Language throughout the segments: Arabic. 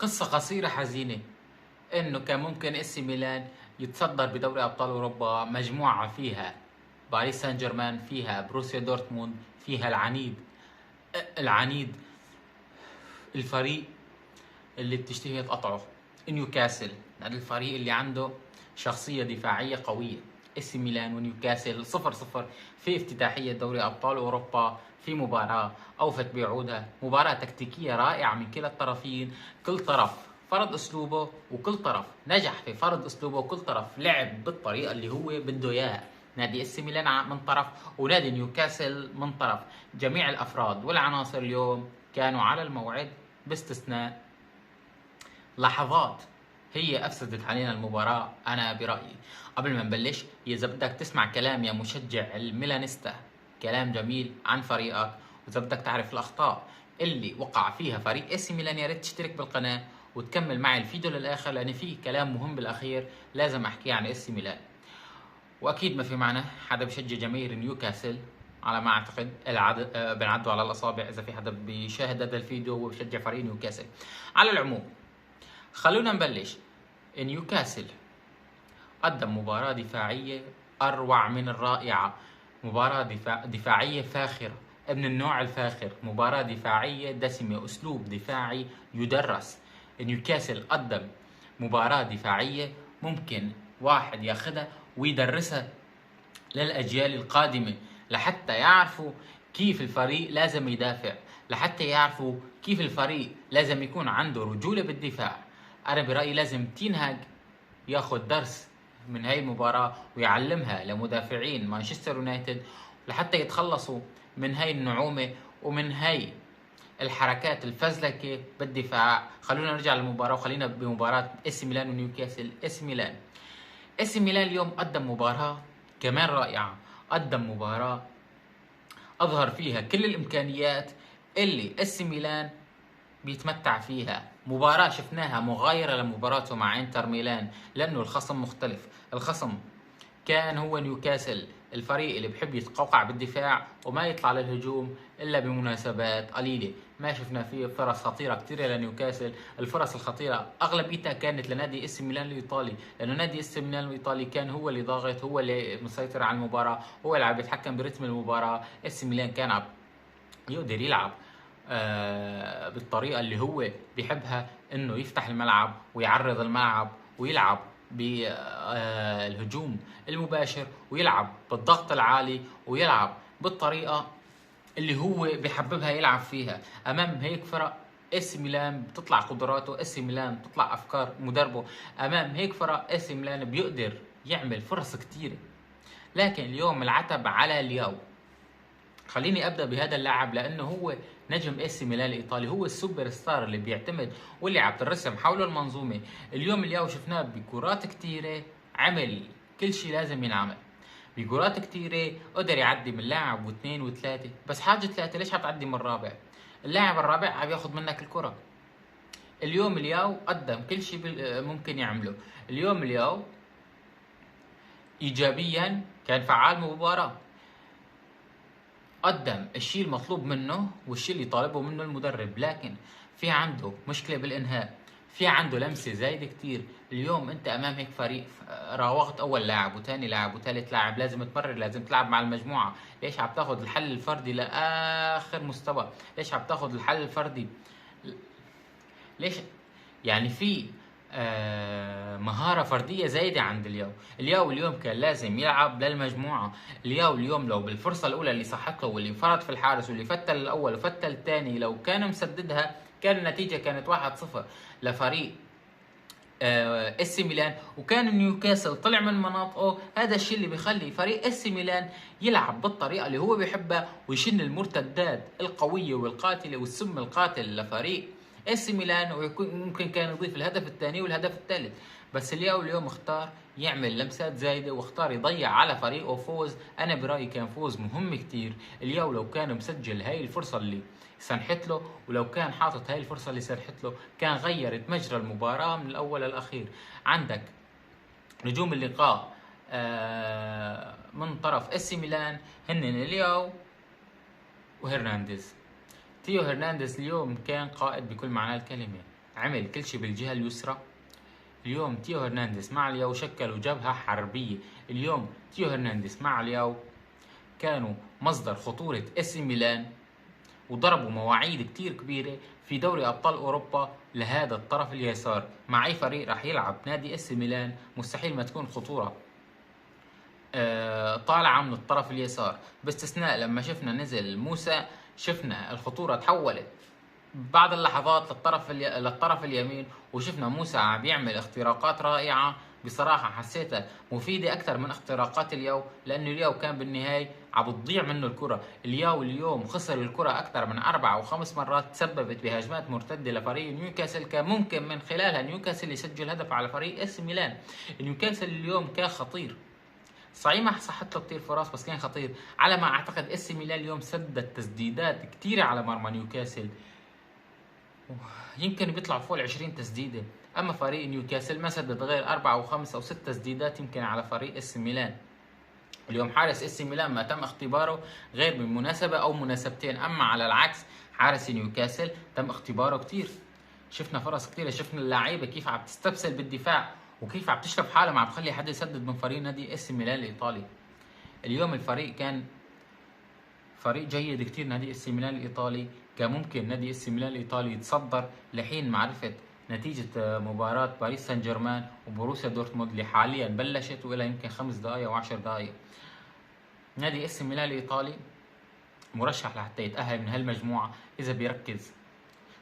قصة قصيرة حزينة، انه كان ممكن سي ميلان يتصدر بدوري ابطال اوروبا، مجموعة فيها باريس سان جيرمان، فيها بروسيا دورتموند، فيها العنيد الفريق اللي بتشتهي تقطعه نيوكاسل. هذا الفريق اللي عنده شخصية دفاعية قوية. سي ميلان ونيوكاسل 0-0 في افتتاحية دوري أبطال أوروبا، في مباراة أوفت بعودها، مباراة تكتيكية رائعة من كلا الطرفين. كل طرف فرض أسلوبه وكل طرف نجح في فرض أسلوبه، وكل طرف لعب بالطريقة اللي هو بده إياها. نادي اس ميلان من طرف ونادي نيوكاسل من طرف. جميع الأفراد والعناصر اليوم كانوا على الموعد باستثناء لحظات هي أفسدت علينا المباراة. أنا برأيي قبل ما نبلش، إذا بدك تسمع كلام يا مشجع الميلانيستا، كلام جميل عن فريقك، وإذا بدك تعرف الأخطاء اللي وقع فيها فريق اس ميلان، يا ريت تشترك بالقناة وتكمل معي الفيديو للآخر، لأن فيه كلام مهم بالأخير لازم أحكيه عن اس ميلان. وأكيد ما في معنا حدا بشجع جماهير نيوكاسل على ما أعتقد، بنعدوا على الأصابع إذا في حدا بيشاهد هذا الفيديو وهو بشجع فريق نيوكاسل. على العموم خلونا نبلش. نيوكاسل قدم مباراة دفاعية أروع من الرائعة، مباراة دفاعية فاخرة من النوع الفاخر، مباراة دفاعية دسمة، أسلوب دفاعي يدرس. نيوكاسل قدم مباراة دفاعية ممكن واحد ياخدها ويدرسها للأجيال القادمة، لحتى يعرفوا كيف الفريق لازم يدافع، لحتى يعرفوا كيف الفريق لازم يكون عنده رجولة بالدفاع. أنا برأيي لازم تنهاج ياخد درس من هاي المباراة ويعلمها لمدافعين مانشستر يونايتد، لحتى يتخلصوا من هاي النعومة ومن هاي الحركات الفزلكة بالدفاع. خلونا نرجع للمباراة، وخلينا بمباراة اس ميلان ونيوكاسل. اس ميلان اليوم قدم مباراة كمان رائعة، قدم مباراة أظهر فيها كل الإمكانيات اللي اس ميلان بيتمتع فيها. مباراة شفناها مغايرة لمباراته مع انتر ميلان، لأنه الخصم مختلف. الخصم كان هو نيوكاسل، الفريق اللي بحب يتقوقع بالدفاع وما يطلع للهجوم إلا بمناسبات قليلة. ما شفنا فيه فرص خطيرة كثيرة لنيوكاسل. الفرص الخطيرة أغلبيتها كانت لنادي اس ميلان الإيطالي، لأنه نادي اس ميلان الإيطالي كان هو اللي ضاغط، هو اللي مسيطر على المباراة، هو اللي عم يتحكم برتم المباراة. اس ميلان كان عم يقدر يلعب بالطريقة اللي هو بيحبها، انه يفتح الملعب ويعرض الملعب ويلعب بالهجوم المباشر، ويلعب بالضغط العالي، ويلعب بالطريقة اللي هو بيحببها يلعب فيها. امام هيك فرق اس ميلان بتطلع قدراته، اس ميلان بتطلع افكار مدربه. امام هيك فرق اس ميلان بيقدر يعمل فرص كتيرة. لكن اليوم العتب على لياو. خليني ابدا بهذا اللاعب، لانه هو نجم اس ميلان الايطالي، هو السوبر ستار اللي بيعتمد واللي عم ترسم حوله المنظومه. اليوم الياو شفناه بكرات كثيره، عمل كل شيء لازم ينعمل بكرات كثيره، قدر يعدي من لاعب واثنين وثلاثه، بس حاجه ثلاثه ليش حتعدي من الرابع؟ اللاعب الرابع عم ياخذ منك الكره. اليوم الياو قدم كل شيء ممكن يعمله. اليوم الياو ايجابيا كان فعال مباراه، قدم الشيء المطلوب منه والشيء اللي طالبه منه المدرب، لكن في عنده مشكلة بالإنهاء، في عنده لمسة زايدة كتير. اليوم أنت أمام هيك فريق، راوغت أول لاعب وثاني لاعب وثالث لاعب، لازم تمرر، لازم تلعب مع المجموعة. ليش عم تاخذ الحل الفردي لآخر مستوى؟ ليش عم تاخذ الحل الفردي؟ ليش؟ يعني في مهارة فردية زايدة عند الياو اليوم كان لازم يلعب للمجموعة. اليوم لو بالفرصة الأولى اللي صحت له، واللي انفرد في الحارس، واللي فتل الأول وفتل الثاني، لو كان مسددها كان النتيجة كانت 1-0 لفريق اس ميلان، وكان نيوكاسل طلع من مناطقه. هذا الشيء اللي بيخلي فريق اس ميلان يلعب بالطريقة اللي هو بيحبها، ويشن المرتدات القوية والقاتلة والسم القاتل لفريق اس ميلان، وممكن كان يضيف الهدف الثاني والهدف الثالث. بس اليوم اختار يعمل لمسات زايده، واختار يضيع على فريقه فوز. انا برايي كان فوز مهم كتير. لو كان مسجل هاي الفرصه اللي سنحت له، ولو كان حاطط هاي الفرصه اللي سنحت له، كان غيرت مجرى المباراه من الاول للاخير. عندك نجوم اللقاء من طرف اس ميلان هن الياو وهرنانديز. تيو هرنانديز اليوم كان قائد بكل معنى الكلمة. عمل كل شيء بالجهة اليسرى. اليوم تيو هرنانديز مع الياو شكلوا جبهة حربية. اليوم تيو هرنانديز مع الياو كانوا مصدر خطورة اسي ميلان، وضربوا مواعيد كتير كبيرة في دوري أبطال أوروبا لهذا الطرف اليسار. مع أي فريق راح يلعب نادي اسي ميلان مستحيل ما تكون خطورة طالعة من الطرف اليسار، باستثناء لما شفنا نزل موسى شفنا الخطورة تحولت بعض اللحظات للطرف اليمين، وشفنا موسى عم بيعمل اختراقات رائعة. بصراحة حسيتها مفيدة أكثر من اختراقات اليو، لأنه اليو كان بالنهاية عم بتضيع منه الكرة. اليو اليوم خسر الكرة أكثر من 4 أو 5 مرات، تسببت بهجمات مرتدة لفريق نيوكاسل كان ممكن من خلالها نيوكاسل يسجل هدف على فريق اس ميلان. نيوكاسل اليوم كان خطير، صحيح ما صحت له كثير فرص بس كان خطير. على ما أعتقد اس ميلان اليوم سدد تسديدات كثيرة على مرمى نيوكاسل، يمكن بيطلع فوق 20 تسديده. اما فريق نيوكاسل ما سدد غير 4 او 5 او 6 تسديدات يمكن على فريق اس ميلان. اليوم حارس اس ميلان ما تم اختباره غير بمناسبه او مناسبتين، اما على العكس حارس نيوكاسل تم اختباره كثير. شفنا فرص كثيره، شفنا اللعيبه كيف عم تستبسل بالدفاع وكيف عم تشرف حالها، عم تخلي حدا يسدد من فريق نادي اس ميلان الايطالي. اليوم الفريق كان فريق جيد كثير نادي اس ميلان الايطالي. كان ممكن نادي اس ميلان الايطالي يتصدر لحين معرفه نتيجه مباراه باريس سان جيرمان وبروسيا دورتموند اللي حاليا بلشت والى يمكن 5 دقائق او 10 دقائق. نادي اس ميلان الايطالي مرشح لحتى يتاهل من هالمجموعه اذا بيركز.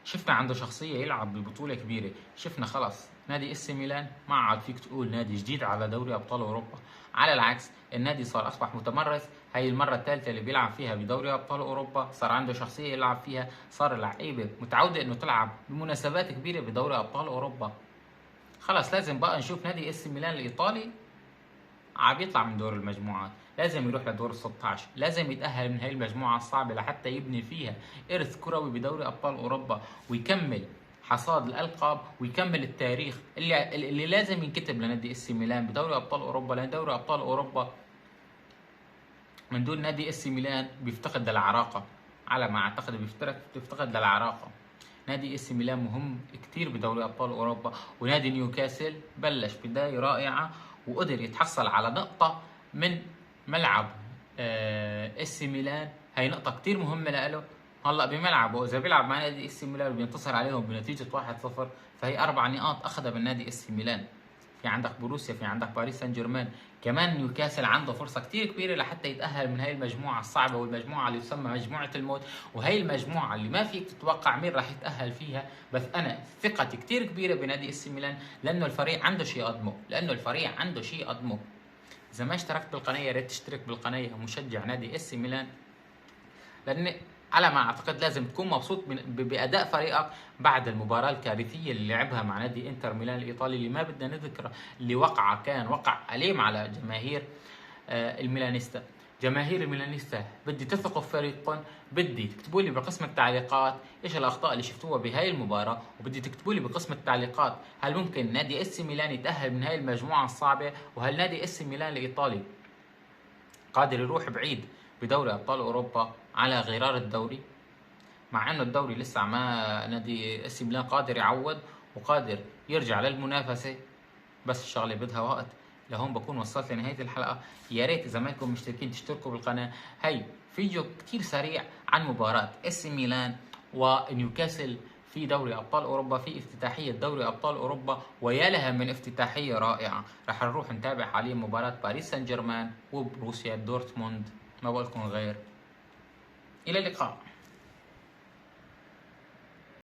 شفنا عنده شخصيه يلعب ببطوله كبيره. شفنا خلص نادي اس ميلان ما عاد فيك تقول نادي جديد على دوري ابطال اوروبا، على العكس النادي صار اصبح متمرس. هي المره الثالثه اللي بيلعب فيها بدوري ابطال اوروبا، صار عنده شخصيه يلعب فيها، صار لعيبه متعوده انه تلعب بمناسبات كبيره بدوري ابطال اوروبا. خلص لازم بقى نشوف نادي اس ميلان الايطالي عم يطلع من دور المجموعات، لازم يروح لدور ال16، لازم يتأهل من هاي المجموعة الصعبة لحتى يبني فيها إرث كروي بدوري أبطال أوروبا ويكمل حصاد الألقاب ويكمل التاريخ اللي لازم ينكتب لنادي اس ميلان بدوري أبطال أوروبا، لأن دوري أبطال أوروبا من دون نادي اس ميلان بيفتقد للعراقة. على ما أعتقد بيفتقد للعراقة. نادي اس ميلان مهم كتير بدوري أبطال أوروبا، ونادي نيوكاسل بلش بداية رائعة وقدر يتحصل على نقطة من ملعب اس ميلان. هي نقطة كتير مهمة له هلا بملعبه. إذا بيلعب مع نادي اس ميلان وبينتصر عليهم بنتيجة 1-0 فهي 4 نقاط أخذها من نادي اس ميلان. في عندك بروسيا، في عندك باريس سان جيرمان، كمان نيوكاسل عنده فرصة كتير كبيرة لحتى يتأهل من هاي المجموعة الصعبة والمجموعة اللي تسمى مجموعة الموت، وهي المجموعة اللي ما فيك تتوقع مين راح يتأهل فيها. بس أنا ثقتي كتير كبيرة بنادي اس ميلان لأنه الفريق عنده شيء يقدمه. إذا ما اشتركت بالقناة يا ريت تشترك بالقناة مشجع نادي اس ميلان، لأن على ما أعتقد لازم تكون مبسوط بأداء فريقك بعد المباراة الكارثية اللي لعبها مع نادي انتر ميلان الإيطالي اللي ما بدنا نذكره، اللي كان وقع أليم على جماهير الميلانيستا. جماهير الميلانيستا بدي تثقوا في فريقكم، بدي تكتبوا لي بقسم التعليقات ايش الاخطاء اللي شفتوها بهاي المباراه، وبدي تكتبوا لي بقسم التعليقات هل ممكن نادي اس ميلان يتاهل من هاي المجموعه الصعبه، وهل نادي اس ميلان الايطالي قادر يروح بعيد بدوري ابطال اوروبا على غرار الدوري، مع انه الدوري لسه ما نادي اس ميلان قادر يعوض وقادر يرجع للمنافسه، بس الشغله بدها وقت. لهون بكون وصلت لنهايه الحلقه. يا ريت اذا ما انكم مشتركين تشتركوا بالقناه. هي فيديو كتير سريع عن مباراه اس ميلان ونيوكاسل في دوري ابطال اوروبا، في افتتاحيه دوري ابطال اوروبا، ويا لها من افتتاحيه رائعه. رح نروح نتابع حاليا مباراه باريس سان جيرمان وبروسيا دورتموند. ما بقولكم غير الى اللقاء.